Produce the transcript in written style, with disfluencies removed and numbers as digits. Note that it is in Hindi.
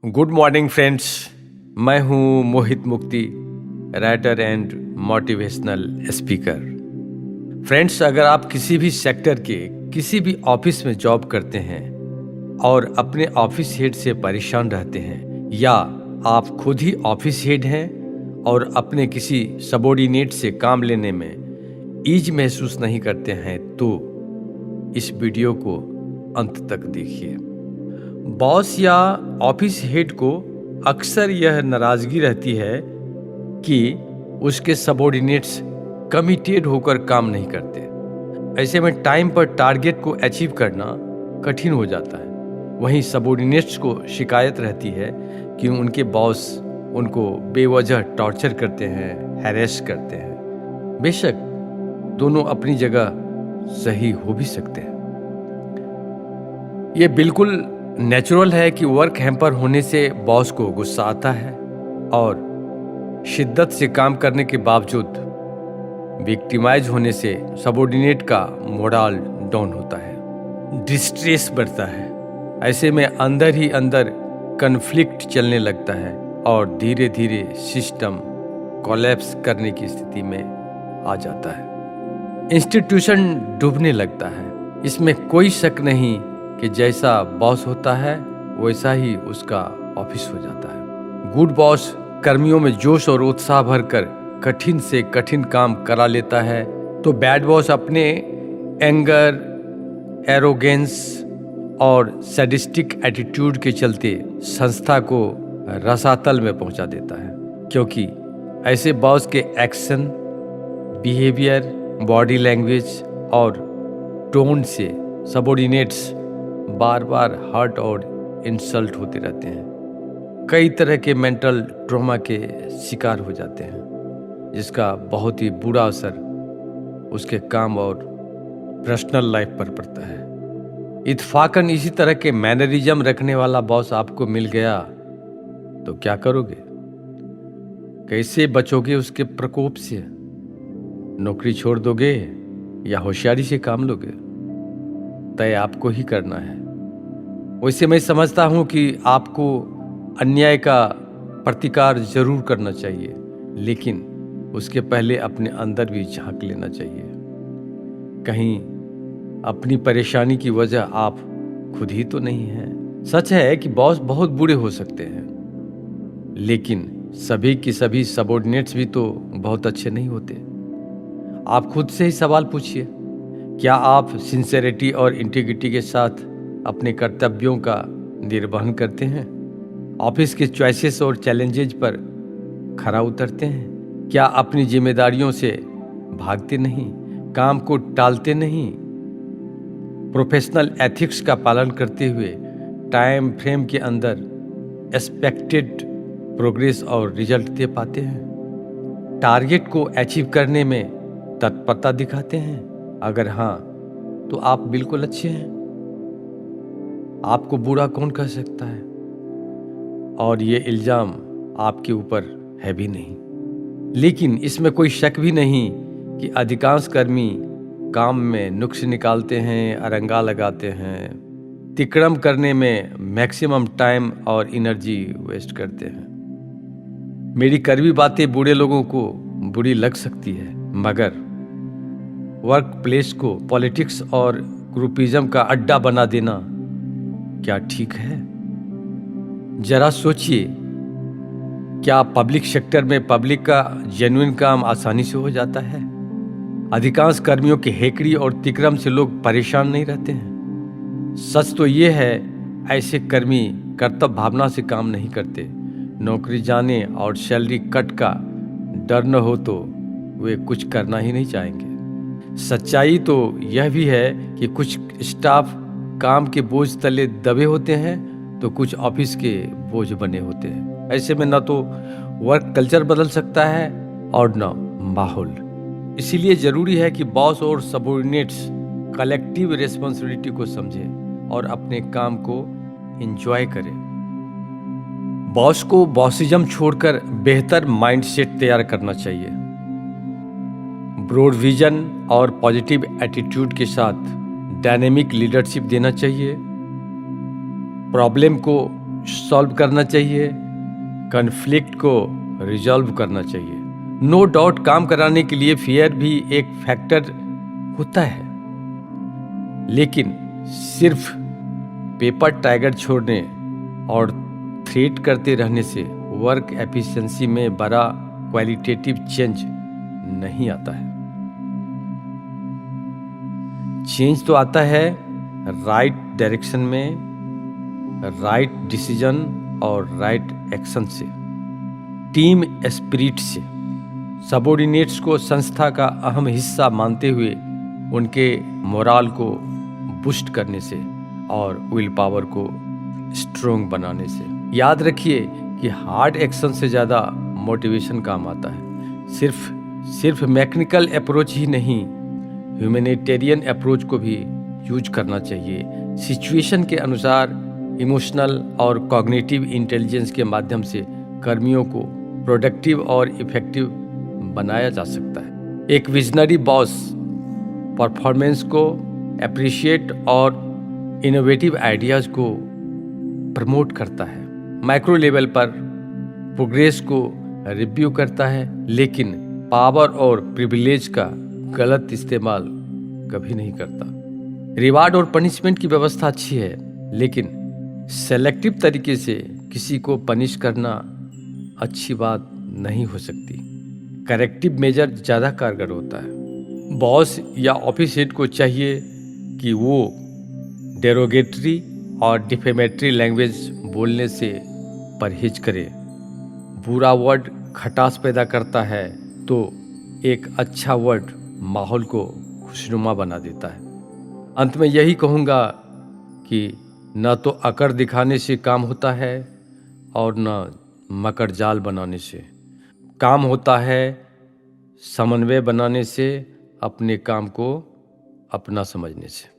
Good morning friends. मैं हूं मोहित मुक्ति, writer and motivational speaker. Friends, अगर आप किसी भी सेक्टर के किसी भी ऑफिस में जॉब करते हैं और अपने ऑफिस हेड से परेशान रहते हैं, या आप खुद ही ऑफिस हेड हैं और अपने किसी सबॉर्डिनेट से काम लेने में ईज महसूस नहीं करते हैं, तो इस वीडियो को अंत तक देखिए। बॉस या ऑफिस हेड को अक्सर यह नाराजगी रहती है कि उसके सबॉर्डिनेट्स कमिटेड होकर काम नहीं करते। ऐसे में टाइम पर टारगेट को अचीव करना कठिन हो जाता है। वहीं सबॉर्डिनेट्स को शिकायत रहती है कि उनके बॉस उनको बेवजह टॉर्चर करते हैं, हैरेस करते हैं। बेशक दोनों अपनी जगह सही हो भी सकते हैं। ये बिल्कुल नेचुरल है कि वर्क हैम्पर होने से बॉस को गुस्सा आता है और शिद्दत से काम करने के बावजूद विक्टिमाइज होने से सबॉर्डिनेट का मोरल डाउन होता है, डिस्ट्रेस बढ़ता है। ऐसे में अंदर ही अंदर कन्फ्लिक्ट चलने लगता है और धीरे धीरे सिस्टम कोलैप्स करने की स्थिति में आ जाता है। इंस्टीट्यूशन डूबने लगता है। इसमें कोई शक नहीं कि जैसा बॉस होता है वैसा ही उसका ऑफिस हो जाता है। गुड बॉस कर्मियों में जोश और उत्साह भरकर कठिन से कठिन काम करा लेता है, तो बैड बॉस अपने एंगर, एरोगेंस और सैडिस्टिक एटीट्यूड के चलते संस्था को रसातल में पहुंचा देता है। क्योंकि ऐसे बॉस के एक्शन, बिहेवियर, बॉडी लैंग्वेज और टोन से सबॉर्डिनेट्स बार बार हर्ट और इंसल्ट होते रहते हैं। कई तरह के मेंटल ट्रॉमा के शिकार हो जाते हैं, जिसका बहुत ही बुरा असर उसके काम और पर्सनल लाइफ पर पड़ता है। इत्फाकन इसी तरह के मैनरिज्म रखने वाला बॉस आपको मिल गया तो क्या करोगे? कैसे बचोगे उसके प्रकोप से? नौकरी छोड़ दोगे या होशियारी से काम लोगे? तय आपको ही करना है। वैसे मैं समझता हूं कि आपको अन्याय का प्रतिकार जरूर करना चाहिए, लेकिन उसके पहले अपने अंदर भी झांक लेना चाहिए। कहीं अपनी परेशानी की वजह आप खुद ही तो नहीं हैं। सच है कि बॉस बहुत बुरे हो सकते हैं, लेकिन सभी की सभी सबॉर्डिनेट्स भी तो बहुत अच्छे नहीं होते। आप खुद से ही सवाल पूछिए, क्या आप सिंसेरिटी और इंटीग्रिटी के साथ अपने कर्तव्यों का निर्वहन करते हैं? ऑफिस के चॉइसेस और चैलेंजेज पर खरा उतरते हैं? क्या अपनी जिम्मेदारियों से भागते नहीं? काम को टालते नहीं? प्रोफेशनल एथिक्स का पालन करते हुए टाइम फ्रेम के अंदर एक्सपेक्टेड प्रोग्रेस और रिजल्ट दे पाते हैं? टारगेट को अचीव करने में तत्परता दिखाते हैं? अगर हाँ, तो आप बिल्कुल अच्छे हैं। आपको बुरा कौन कह सकता है? और ये इल्जाम आपके ऊपर है भी नहीं। लेकिन इसमें कोई शक भी नहीं कि अधिकांश कर्मी काम में नुक्स निकालते हैं, अरंगा लगाते हैं, तिकड़म करने में मैक्सिमम टाइम और एनर्जी वेस्ट करते हैं। मेरी कड़वी बातें बुरे लोगों को बुरी लग सकती है, मगर वर्क प्लेस को पॉलिटिक्स और ग्रुपिज्म का अड्डा बना देना क्या ठीक है? जरा सोचिए, क्या पब्लिक सेक्टर में पब्लिक का जेन्युइन काम आसानी से हो जाता है? अधिकांश कर्मियों की हेकड़ी और तिकरम से लोग परेशान नहीं रहते हैं। सच तो ये है, ऐसे कर्मी कर्तव्य भावना से काम नहीं करते। नौकरी जाने और सैलरी कट का डर न हो तो वे कुछ करना ही नहीं चाहेंगे। सच्चाई तो यह भी है कि कुछ स्टाफ काम के बोझ तले दबे होते हैं, तो कुछ ऑफिस के बोझ बने होते हैं। ऐसे में न तो वर्क कल्चर बदल सकता है और न माहौल। इसीलिए जरूरी है कि बॉस और सबॉर्डिनेट्स कलेक्टिव रिस्पॉन्सिबिलिटी को समझें और अपने काम को एंजॉय करें। बॉस को बॉसिज्म छोड़कर बेहतर माइंडसेट तैयार करना चाहिए। ब्रॉड विजन और पॉजिटिव एटीट्यूड के साथ डायनेमिक लीडरशिप देना चाहिए। प्रॉब्लम को सॉल्व करना चाहिए, कॉन्फ्लिक्ट को रिजॉल्व करना चाहिए। नो डाउट काम कराने के लिए फियर भी एक फैक्टर होता है, लेकिन सिर्फ पेपर टाइगर छोड़ने और थ्रेट करते रहने से वर्क एफिशिएंसी में बड़ा क्वालिटेटिव चेंज नहीं आता है। चेंज तो आता है राइट डायरेक्शन में, राइट डिसीजन और राइट एक्शन से, टीम स्पिरिट से, सबऑर्डिनेट्स को संस्था का अहम हिस्सा मानते हुए उनके मोराल को बूस्ट करने से और विल पावर को स्ट्रोंग बनाने से। याद रखिए कि हार्ड एक्शन से ज़्यादा मोटिवेशन काम आता है। सिर्फ मैकेनिकल अप्रोच ही नहीं, ह्यूमैनिटेरियन अप्रोच को भी यूज करना चाहिए। सिचुएशन के अनुसार इमोशनल और कॉग्निटिव इंटेलिजेंस के माध्यम से कर्मियों को प्रोडक्टिव और इफेक्टिव बनाया जा सकता है। एक विजनरी बॉस परफॉर्मेंस को अप्रिशिएट और इनोवेटिव आइडियाज़ को प्रमोट करता है, माइक्रो लेवल पर प्रोग्रेस को रिव्यू करता है, लेकिन पावर और प्रिविलेज का गलत इस्तेमाल कभी नहीं करता। रिवार्ड और पनिशमेंट की व्यवस्था अच्छी है, लेकिन सेलेक्टिव तरीके से किसी को पनिश करना अच्छी बात नहीं हो सकती। करेक्टिव मेजर ज़्यादा कारगर होता है। बॉस या ऑफिस हेड को चाहिए कि वो डेरोगेटरी और डिफेमेटरी लैंग्वेज बोलने से परहेज करे। बुरा वर्ड खटास पैदा करता है, तो एक अच्छा वर्ड माहौल को खुशनुमा बना देता है। अंत में यही कहूँगा कि न तो अकड़ दिखाने से काम होता है और न मकर जाल बनाने से। काम होता है समन्वय बनाने से, अपने काम को अपना समझने से।